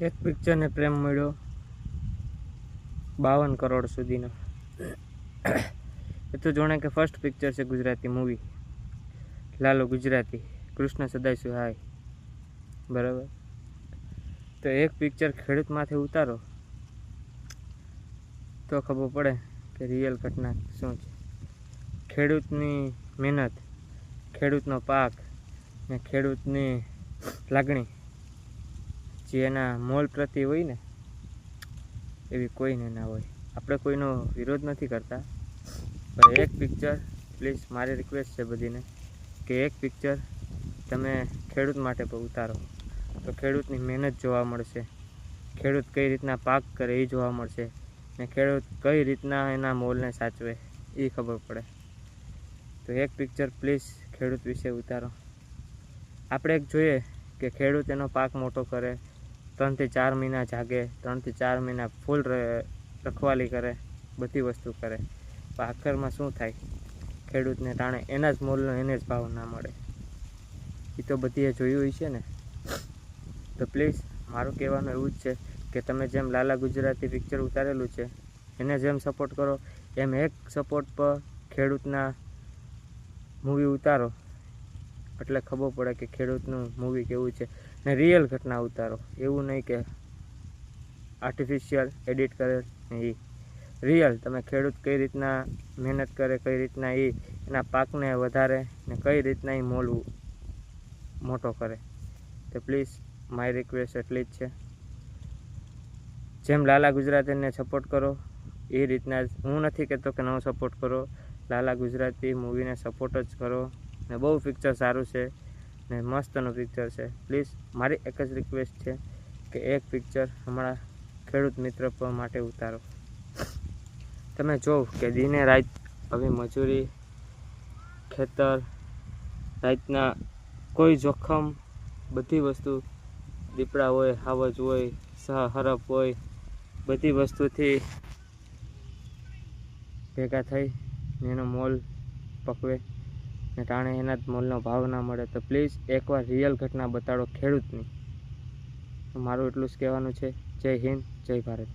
એક પિક્ચરને પ્રેમ મળ્યો 52 કરોડ સુધીનો. એ તો જોણે કે ફર્સ્ટ પિક્ચર છે ગુજરાતી મૂવી, લાલો ગુજરાતી, કૃષ્ણ સદાય સુહાય, બરાબર. તો એક પિક્ચર ખેડૂતમાંથી ઉતારો તો ખબર પડે કે રિયલ ઘટના શું છે. ખેડૂતની મહેનત, ખેડૂતનો પાક ને ખેડૂતની લાગણી જે એના મોલ પ્રતિ હોય ને, એવી કોઈને ના હોય. આપણે કોઈનો વિરોધ નથી કરતા, પણ એક પિક્ચર પ્લીઝ મારી રિક્વેસ્ટ છે બધીને કે એક પિક્ચર તમે ખેડૂત માટે પણ ઉતારો તો ખેડૂતની મહેનત જોવા મળશે, ખેડૂત કઈ રીતના પાક કરે એ જોવા મળશે, ને ખેડૂત કઈ રીતના એના મોલને સાચવે એ ખબર પડે. તો એક પિક્ચર પ્લીઝ ખેડૂત વિશે ઉતારો. આપણે એક જોઈએ કે ખેડૂત એનો પાક મોટો કરે, 3 થી 4 મહિના જાગે, 3 થી 4 મહિના ફૂલ રખવાલી કરે, બધી વસ્તુ કરે, પણ આખરમાં શું થાય, ખેડૂતને ટાણે એના જ મોલનો એને જ ભાવ ના મળે. એ તો બધીએ જોયું હોય છે ને. તો પ્લીઝ મારું કહેવાનું એવું જ છે કે તમે જેમ લાલા ગુજરાતી પિક્ચર ઉતારેલું છે એને જેમ સપોર્ટ કરો, એમ એક સપોર્ટ પર ખેડૂતના મૂવી ઉતારો, એટલે ખબર પડે કે ખેડૂતનું મૂવી કેવું છે. ને રિયલ ઘટના ઉતારો, એવું નહીં કે આર્ટિફિશિયલ એડિટ કરે ને એ રિયલ. તમે ખેડૂત કઈ રીતના મહેનત કરે, કઈ રીતના એ એના પાકને વધારે ને કઈ રીતના એ મોલ મોટો કરે. તો પ્લીઝ મારી રિક્વેસ્ટ એટલી જ છે, જેમ લાલા ગુજરાતીને સપોર્ટ કરો એ રીતના જ હું નથી કહેતો કે નવો સપોર્ટ કરો, લાલા ગુજરાતી મૂવીને સપોર્ટ જ કરો. ને બહુ પિક્ચર સારું છે ને મસ્તનું પિક્ચર છે. પ્લીઝ મારી એક જ રિક્વેસ્ટ છે કે એક પિક્ચર હમણાં ખેડૂત મિત્ર માટે ઉતારો. તમે જોવ કે દિને રાત હવે મજૂરી, ખેતર, રાતના કોઈ જોખમ, બધી વસ્તુ, દીપડા હોય, હાવજ હોય, હરફ હોય, બધી વસ્તુથી ભેગા થઈ ને એનો મોલ પકવે ને ટાણે એના જ મોલનો ભાવ ના મળે. તો પ્લીઝ એકવાર રિયલ ઘટના બતાડો ખેડૂતની. મારું એટલું જ કહેવાનું છે. જય હિન્દ, જય ભારત.